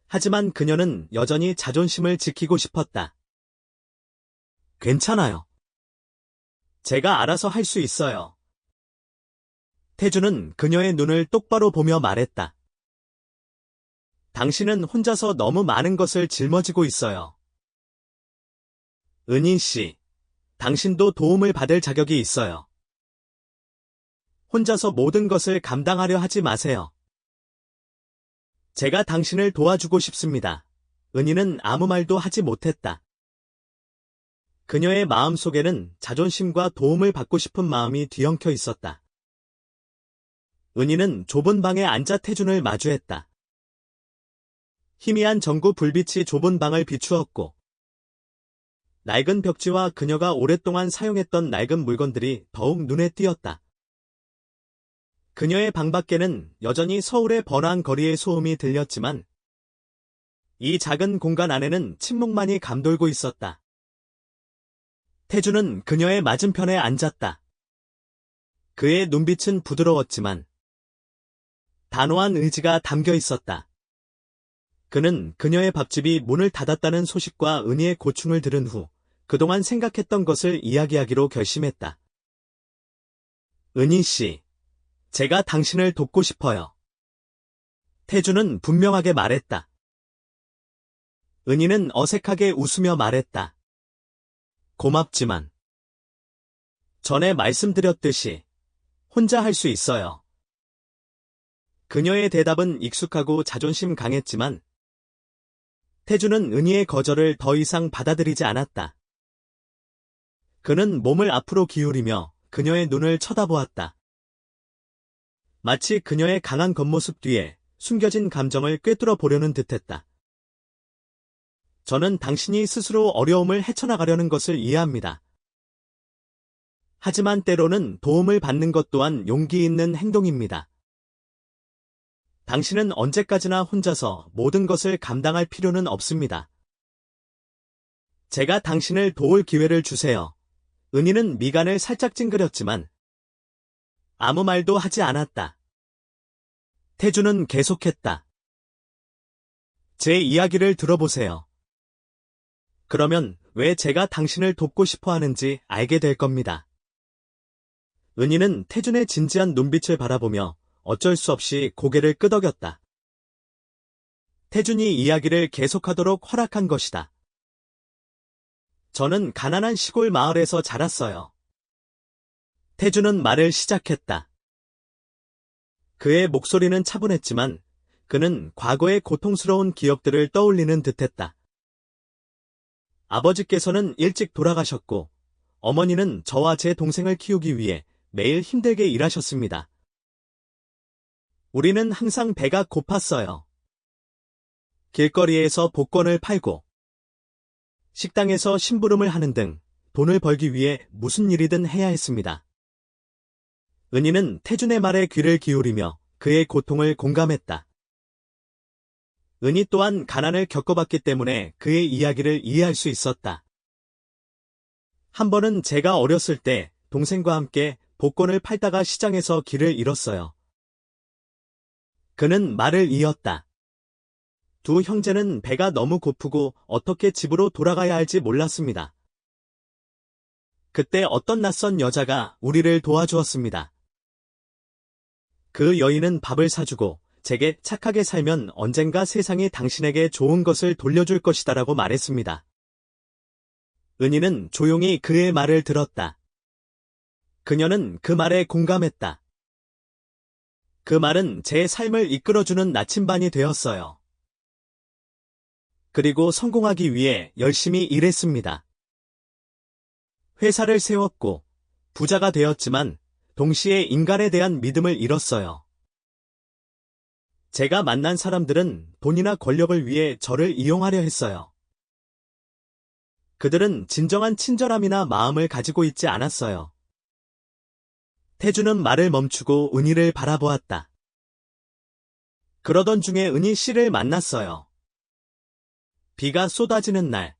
하지만 그녀는 여전히 자존심을 지키고 싶었다. 괜찮아요. 제가 알아서 할 수 있어요. 태준은 그녀의 눈을 똑바로 보며 말했다. 당신은 혼자서 너무 많은 것을 짊어지고 있어요. 은희 씨, 당신도 도움을 받을 자격이 있어요. 혼자서 모든 것을 감당하려 하지 마세요. 제가 당신을 도와주고 싶습니다. 은희는 아무 말도 하지 못했다. 그녀의 마음속에는 자존심과 도움을 받고 싶은 마음이 뒤엉켜 있었다. 은희는 좁은 방에 앉아 태준을 마주했다. 희미한 전구 불빛이 좁은 방을 비추었고 낡은 벽지와 그녀가 오랫동안 사용했던 낡은 물건들이 더욱 눈에 띄었다. 그녀의 방 밖에는 여전히 서울의 번화한 거리의 소음이 들렸지만 이 작은 공간 안에는 침묵만이 감돌고 있었다. 태준은 그녀의 맞은편에 앉았다. 그의 눈빛은 부드러웠지만 단호한 의지가 담겨 있었다. 그는 그녀의 밥집이 문을 닫았다는 소식과 은희의 고충을 들은 후 그동안 생각했던 것을 이야기하기로 결심했다. 은희 씨, 제가 당신을 돕고 싶어요. 태준은 분명하게 말했다. 은희는 어색하게 웃으며 말했다. 고맙지만 전에 말씀드렸듯이 혼자 할 수 있어요. 그녀의 대답은 익숙하고 자존심 강했지만 태준은 은희의 거절을 더 이상 받아들이지 않았다. 그는 몸을 앞으로 기울이며 그녀의 눈을 쳐다보았다. 마치 그녀의 강한 겉모습 뒤에 숨겨진 감정을 꿰뚫어 보려는 듯했다. 저는 당신이 스스로 어려움을 헤쳐나가려는 것을 이해합니다. 하지만 때로는 도움을 받는 것 또한 용기 있는 행동입니다. 당신은 언제까지나 혼자서 모든 것을 감당할 필요는 없습니다. 제가 당신을 도울 기회를 주세요. 은희는 미간을 살짝 찡그렸지만 아무 말도 하지 않았다. 태준은 계속했다. 제 이야기를 들어보세요. 그러면 왜 제가 당신을 돕고 싶어 하는지 알게 될 겁니다. 은희는 태준의 진지한 눈빛을 바라보며 어쩔 수 없이 고개를 끄덕였다. 태준이 이야기를 계속하도록 허락한 것이다. 저는 가난한 시골 마을에서 자랐어요. 태준은 말을 시작했다. 그의 목소리는 차분했지만 그는 과거의 고통스러운 기억들을 떠올리는 듯했다. 아버지께서는 일찍 돌아가셨고 어머니는 저와 제 동생을 키우기 위해 매일 힘들게 일하셨습니다. 우리는 항상 배가 고팠어요. 길거리에서 복권을 팔고 식당에서 심부름을 하는 등 돈을 벌기 위해 무슨 일이든 해야 했습니다. 은희는 태준의 말에 귀를 기울이며 그의 고통을 공감했다. 은희 또한 가난을 겪어봤기 때문에 그의 이야기를 이해할 수 있었다. 한 번은 제가 어렸을 때 동생과 함께 복권을 팔다가 시장에서 길을 잃었어요. 그는 말을 이었다. 두 형제는 배가 너무 고프고 어떻게 집으로 돌아가야 할지 몰랐습니다. 그때 어떤 낯선 여자가 우리를 도와주었습니다. 그 여인은 밥을 사주고 제게 착하게 살면 언젠가 세상이 당신에게 좋은 것을 돌려줄 것이다라고 말했습니다. 은희는 조용히 그의 말을 들었다. 그녀는 그 말에 공감했다. 그 말은 제 삶을 이끌어주는 나침반이 되었어요. 그리고 성공하기 위해 열심히 일했습니다. 회사를 세웠고 부자가 되었지만 동시에 인간에 대한 믿음을 잃었어요. 제가 만난 사람들은 돈이나 권력을 위해 저를 이용하려 했어요. 그들은 진정한 친절함이나 마음을 가지고 있지 않았어요. 태준은 말을 멈추고 은희를 바라보았다. 그러던 중에 은희 씨를 만났어요. 비가 쏟아지는 날.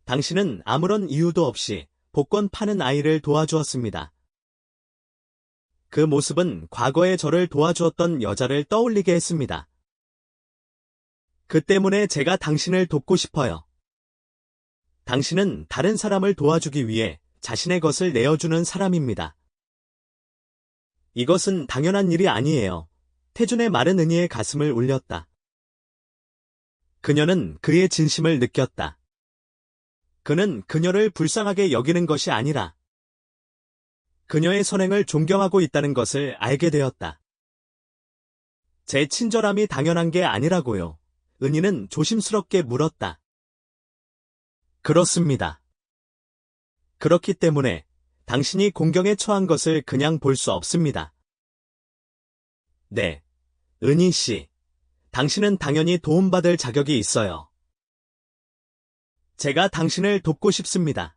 당신은 아무런 이유도 없이 복권 파는 아이를 도와주었습니다. 그 모습은 과거에 저를 도와주었던 여자를 떠올리게 했습니다. 그 때문에 제가 당신을 돕고 싶어요. 당신은 다른 사람을 도와주기 위해 자신의 것을 내어주는 사람입니다. 이것은 당연한 일이 아니에요. 태준의 말은 은희의 가슴을 울렸다. 그녀는 그의 진심을 느꼈다. 그는 그녀를 불쌍하게 여기는 것이 아니라 그녀의 선행을 존경하고 있다는 것을 알게 되었다. 제 친절함이 당연한 게 아니라고요. 은희는 조심스럽게 물었다. 그렇습니다. 그렇기 때문에 당신이 공경에 처한 것을 그냥 볼 수 없습니다. 네, 은희 씨. 당신은 당연히 도움받을 자격이 있어요. 제가 당신을 돕고 싶습니다.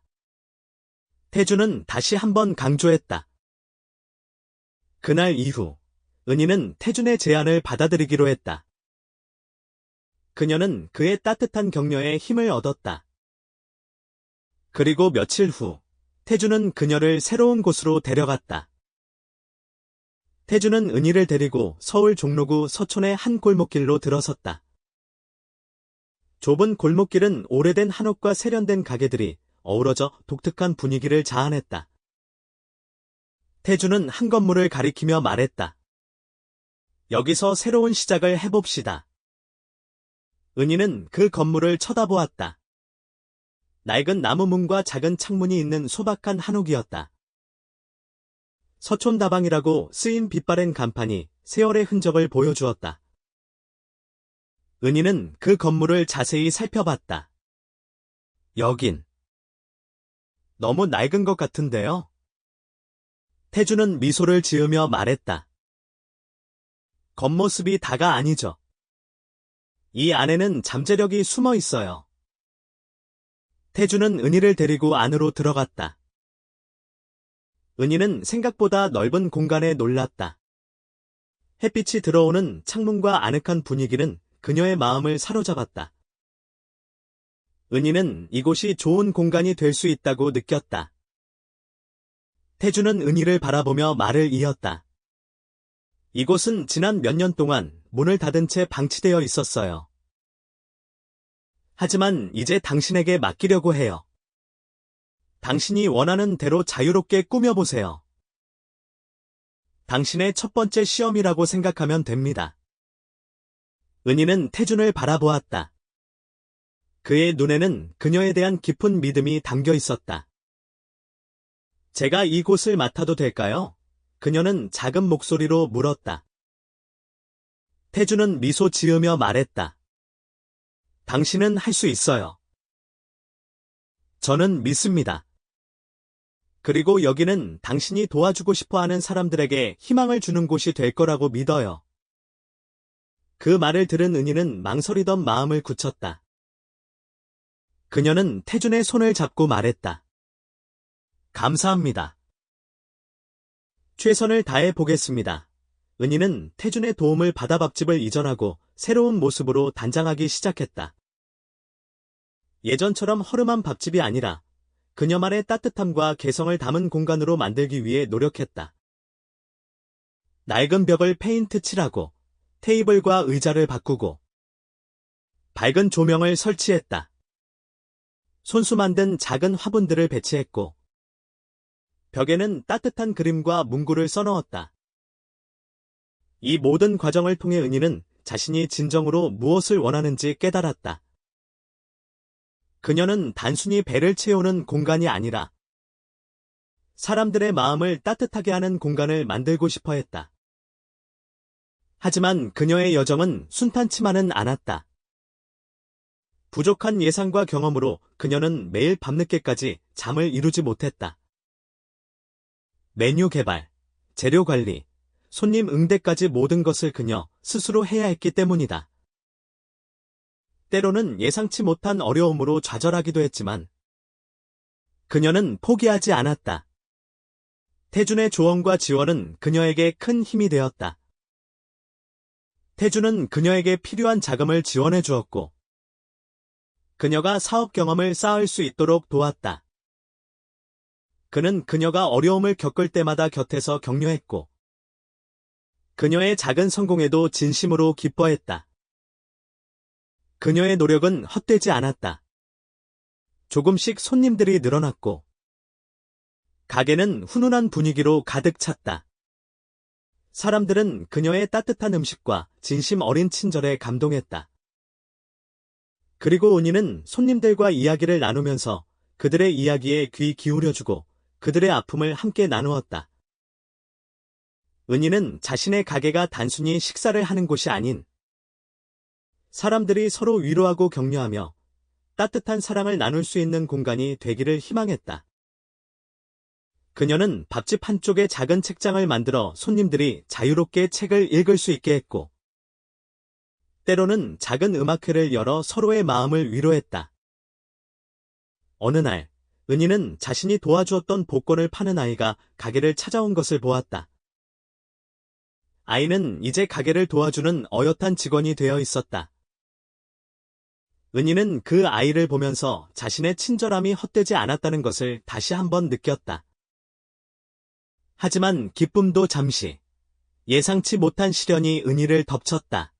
태주는 다시 한번 강조했다. 그날 이후 은희는 태준의 제안을 받아들이기로 했다. 그녀는 그의 따뜻한 격려에 힘을 얻었다. 그리고 며칠 후 태준은 그녀를 새로운 곳으로 데려갔다. 태준은 은희를 데리고 서울 종로구 서촌의 한 골목길로 들어섰다. 좁은 골목길은 오래된 한옥과 세련된 가게들이 어우러져 독특한 분위기를 자아냈다. 태준은 한 건물을 가리키며 말했다. 여기서 새로운 시작을 해봅시다. 은희는 그 건물을 쳐다보았다. 낡은 나무 문과 작은 창문이 있는 소박한 한옥이었다. 서촌다방이라고 쓰인 빛바랜 간판이 세월의 흔적을 보여주었다. 은희는 그 건물을 자세히 살펴봤다. 여긴 너무 낡은 것 같은데요? 태주는 미소를 지으며 말했다. 겉모습이 다가 아니죠. 이 안에는 잠재력이 숨어 있어요. 태주는 은희를 데리고 안으로 들어갔다. 은희는 생각보다 넓은 공간에 놀랐다. 햇빛이 들어오는 창문과 아늑한 분위기는 그녀의 마음을 사로잡았다. 은희는 이곳이 좋은 공간이 될 수 있다고 느꼈다. 태주는 은희를 바라보며 말을 이었다. 이곳은 지난 몇 년 동안 문을 닫은 채 방치되어 있었어요. 하지만 이제 당신에게 맡기려고 해요. 당신이 원하는 대로 자유롭게 꾸며보세요. 당신의 첫 번째 시험이라고 생각하면 됩니다. 은희는 태준을 바라보았다. 그의 눈에는 그녀에 대한 깊은 믿음이 담겨 있었다. 제가 이 곳을 맡아도 될까요? 그녀는 작은 목소리로 물었다. 태준은 미소 지으며 말했다. 당신은 할 수 있어요. 저는 믿습니다. 그리고 여기는 당신이 도와주고 싶어하는 사람들에게 희망을 주는 곳이 될 거라고 믿어요. 그 말을 들은 은희는 망설이던 마음을 굳혔다. 그녀는 태준의 손을 잡고 말했다. 감사합니다. 최선을 다해 보겠습니다. 은희는 태준의 도움을 받아 밥집을 이전하고 새로운 모습으로 단장하기 시작했다. 예전처럼 허름한 밥집이 아니라 그녀만의 따뜻함과 개성을 담은 공간으로 만들기 위해 노력했다. 낡은 벽을 페인트 칠하고 테이블과 의자를 바꾸고 밝은 조명을 설치했다. 손수 만든 작은 화분들을 배치했고 벽에는 따뜻한 그림과 문구를 써넣었다. 이 모든 과정을 통해 은희는 자신이 진정으로 무엇을 원하는지 깨달았다. 그녀는 단순히 배를 채우는 공간이 아니라 사람들의 마음을 따뜻하게 하는 공간을 만들고 싶어 했다. 하지만 그녀의 여정은 순탄치만은 않았다. 부족한 예산과 경험으로 그녀는 매일 밤늦게까지 잠을 이루지 못했다. 메뉴 개발, 재료 관리, 손님 응대까지 모든 것을 그녀 스스로 해야 했기 때문이다. 때로는 예상치 못한 어려움으로 좌절하기도 했지만 그녀는 포기하지 않았다. 태준의 조언과 지원은 그녀에게 큰 힘이 되었다. 태준은 그녀에게 필요한 자금을 지원해 주었고 그녀가 사업 경험을 쌓을 수 있도록 도왔다. 그는 그녀가 어려움을 겪을 때마다 곁에서 격려했고 그녀의 작은 성공에도 진심으로 기뻐했다. 그녀의 노력은 헛되지 않았다. 조금씩 손님들이 늘어났고 가게는 훈훈한 분위기로 가득 찼다. 사람들은 그녀의 따뜻한 음식과 진심 어린 친절에 감동했다. 그리고 은희는 손님들과 이야기를 나누면서 그들의 이야기에 귀 기울여주고 그들의 아픔을 함께 나누었다. 은희는 자신의 가게가 단순히 식사를 하는 곳이 아닌 사람들이 서로 위로하고 격려하며 따뜻한 사랑을 나눌 수 있는 공간이 되기를 희망했다. 그녀는 밥집 한쪽에 작은 책장을 만들어 손님들이 자유롭게 책을 읽을 수 있게 했고, 때로는 작은 음악회를 열어 서로의 마음을 위로했다. 어느 날, 은희는 자신이 도와주었던 복권을 파는 아이가 가게를 찾아온 것을 보았다. 아이는 이제 가게를 도와주는 어엿한 직원이 되어 있었다. 은희는 그 아이를 보면서 자신의 친절함이 헛되지 않았다는 것을 다시 한번 느꼈다. 하지만 기쁨도 잠시, 예상치 못한 시련이 은희를 덮쳤다.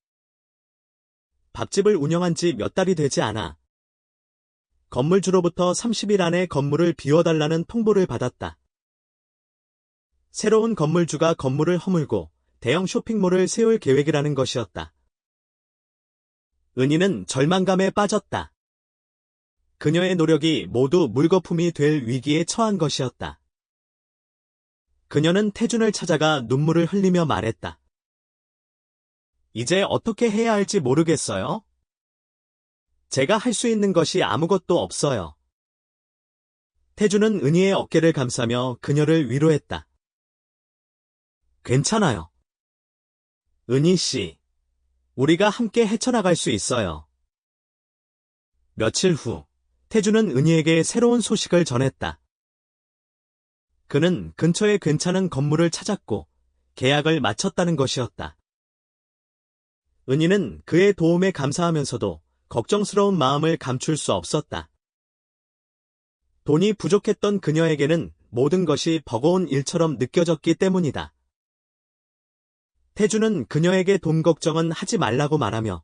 밥집을 운영한 지 몇 달이 되지 않아 건물주로부터 30일 안에 건물을 비워달라는 통보를 받았다. 새로운 건물주가 건물을 허물고 대형 쇼핑몰을 세울 계획이라는 것이었다. 은희는 절망감에 빠졌다. 그녀의 노력이 모두 물거품이 될 위기에 처한 것이었다. 그녀는 태준을 찾아가 눈물을 흘리며 말했다. 이제 어떻게 해야 할지 모르겠어요? 제가 할 수 있는 것이 아무것도 없어요. 태준은 은희의 어깨를 감싸며 그녀를 위로했다. 괜찮아요. 은희 씨, 우리가 함께 헤쳐나갈 수 있어요. 며칠 후, 태준은 은희에게 새로운 소식을 전했다. 그는 근처에 괜찮은 건물을 찾았고 계약을 마쳤다는 것이었다. 은희는 그의 도움에 감사하면서도 걱정스러운 마음을 감출 수 없었다. 돈이 부족했던 그녀에게는 모든 것이 버거운 일처럼 느껴졌기 때문이다. 태준은 그녀에게 돈 걱정은 하지 말라고 말하며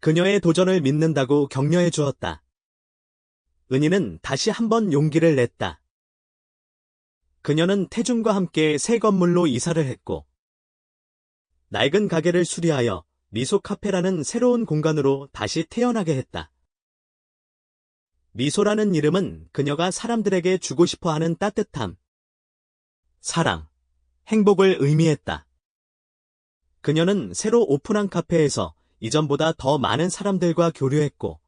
그녀의 도전을 믿는다고 격려해 주었다. 은희는 다시 한번 용기를 냈다. 그녀는 태준과 함께 새 건물로 이사를 했고 낡은 가게를 수리하여 미소 카페라는 새로운 공간으로 다시 태어나게 했다. 미소라는 이름은 그녀가 사람들에게 주고 싶어하는 따뜻함, 사랑, 행복을 의미했다. 그녀는 새로 오픈한 카페에서 이전보다 더 많은 사람들과 교류했고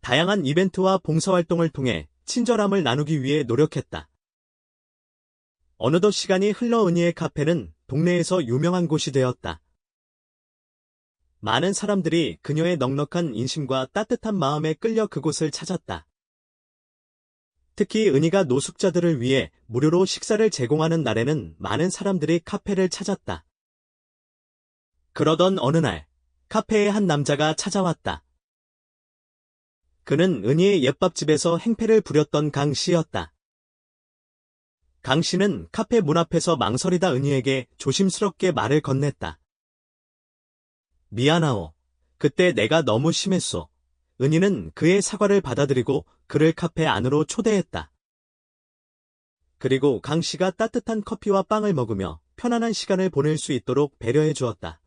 다양한 이벤트와 봉사활동을 통해 친절함을 나누기 위해 노력했다. 어느덧 시간이 흘러 은희의 카페는 동네에서 유명한 곳이 되었다. 많은 사람들이 그녀의 넉넉한 인심과 따뜻한 마음에 끌려 그곳을 찾았다. 특히 은희가 노숙자들을 위해 무료로 식사를 제공하는 날에는 많은 사람들이 카페를 찾았다. 그러던 어느 날, 카페에 한 남자가 찾아왔다. 그는 은희의 옛밥집에서 행패를 부렸던 강 씨였다. 강 씨는 카페 문 앞에서 망설이다 은희에게 조심스럽게 말을 건넸다. 미안하오. 그때 내가 너무 심했소. 은희는 그의 사과를 받아들이고 그를 카페 안으로 초대했다. 그리고 강 씨가 따뜻한 커피와 빵을 먹으며 편안한 시간을 보낼 수 있도록 배려해 주었다.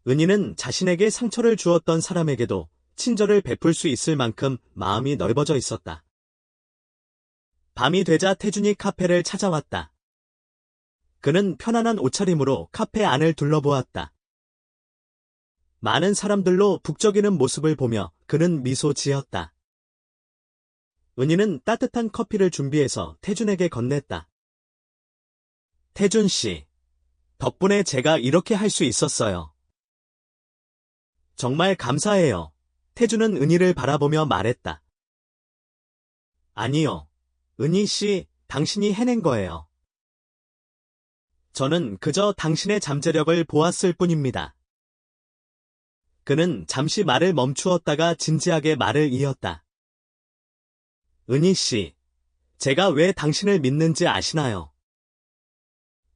은희는 자신에게 상처를 주었던 사람에게도 친절을 베풀 수 있을 만큼 마음이 넓어져 있었다. 밤이 되자 태준이 카페를 찾아왔다. 그는 편안한 옷차림으로 카페 안을 둘러보았다. 많은 사람들로 북적이는 모습을 보며 그는 미소 지었다. 은희는 따뜻한 커피를 준비해서 태준에게 건넸다. 태준 씨, 덕분에 제가 이렇게 할 수 있었어요. 정말 감사해요. 태준은 은희를 바라보며 말했다. 아니요. 은희 씨, 당신이 해낸 거예요. 저는 그저 당신의 잠재력을 보았을 뿐입니다. 그는 잠시 말을 멈추었다가 진지하게 말을 이었다. 은희 씨, 제가 왜 당신을 믿는지 아시나요?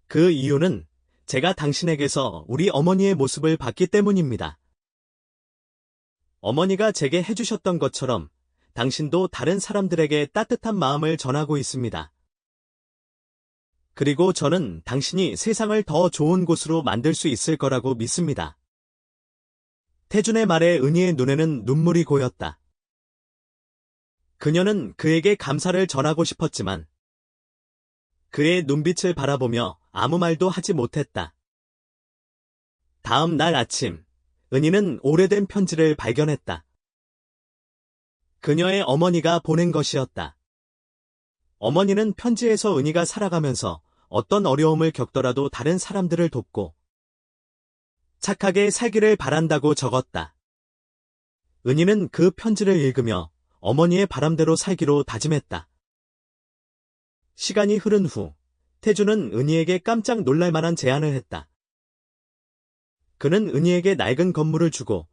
그 이유는 제가 당신에게서 우리 어머니의 모습을 봤기 때문입니다. 어머니가 제게 해주셨던 것처럼 당신도 다른 사람들에게 따뜻한 마음을 전하고 있습니다. 그리고 저는 당신이 세상을 더 좋은 곳으로 만들 수 있을 거라고 믿습니다. 태준의 말에 은희의 눈에는 눈물이 고였다. 그녀는 그에게 감사를 전하고 싶었지만 그의 눈빛을 바라보며 아무 말도 하지 못했다. 다음 날 아침, 은희는 오래된 편지를 발견했다. 그녀의 어머니가 보낸 것이었다. 어머니는 편지에서 은희가 살아가면서 어떤 어려움을 겪더라도 다른 사람들을 돕고 착하게 살기를 바란다고 적었다. 은희는 그 편지를 읽으며 어머니의 바람대로 살기로 다짐했다. 시간이 흐른 후, 태주는 은희에게 깜짝 놀랄 만한 제안을 했다. 그는 은희에게 낡은 건물을 주고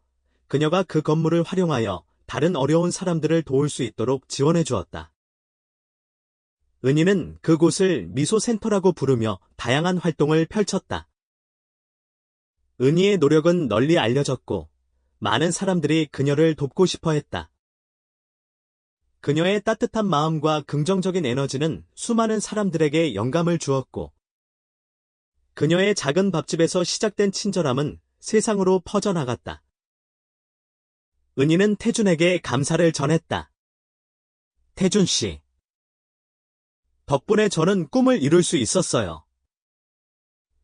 그녀가 그 건물을 활용하여 다른 어려운 사람들을 도울 수 있도록 지원해 주었다. 은희는 그곳을 미소센터라고 부르며 다양한 활동을 펼쳤다. 은희의 노력은 널리 알려졌고 많은 사람들이 그녀를 돕고 싶어 했다. 그녀의 따뜻한 마음과 긍정적인 에너지는 수많은 사람들에게 영감을 주었고 그녀의 작은 밥집에서 시작된 친절함은 세상으로 퍼져나갔다. 은희는 태준에게 감사를 전했다. 태준 씨. 덕분에 저는 꿈을 이룰 수 있었어요.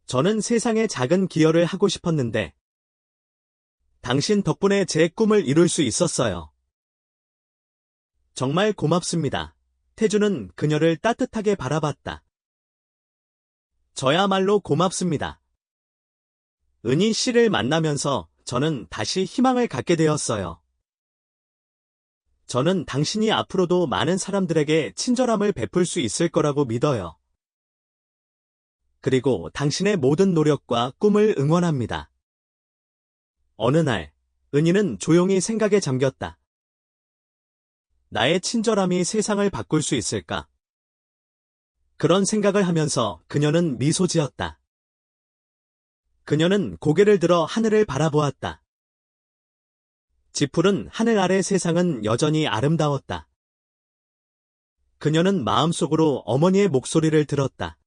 저는 세상에 작은 기여를 하고 싶었는데 당신 덕분에 제 꿈을 이룰 수 있었어요. 정말 고맙습니다. 태준은 그녀를 따뜻하게 바라봤다. 저야말로 고맙습니다. 은희 씨를 만나면서 저는 다시 희망을 갖게 되었어요. 저는 당신이 앞으로도 많은 사람들에게 친절함을 베풀 수 있을 거라고 믿어요. 그리고 당신의 모든 노력과 꿈을 응원합니다. 어느 날, 은희는 조용히 생각에 잠겼다. 나의 친절함이 세상을 바꿀 수 있을까? 그런 생각을 하면서 그녀는 미소 지었다. 그녀는 고개를 들어 하늘을 바라보았다. 지푸른 하늘 아래 세상은 여전히 아름다웠다. 그녀는 마음속으로 어머니의 목소리를 들었다.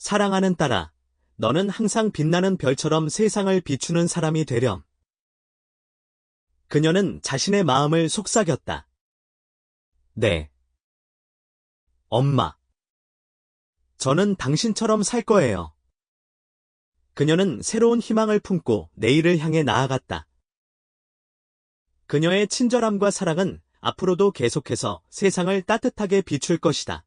사랑하는 딸아, 너는 항상 빛나는 별처럼 세상을 비추는 사람이 되렴. 그녀는 자신의 마음을 속삭였다. 네. 엄마. 저는 당신처럼 살 거예요. 그녀는 새로운 희망을 품고 내일을 향해 나아갔다. 그녀의 친절함과 사랑은 앞으로도 계속해서 세상을 따뜻하게 비출 것이다.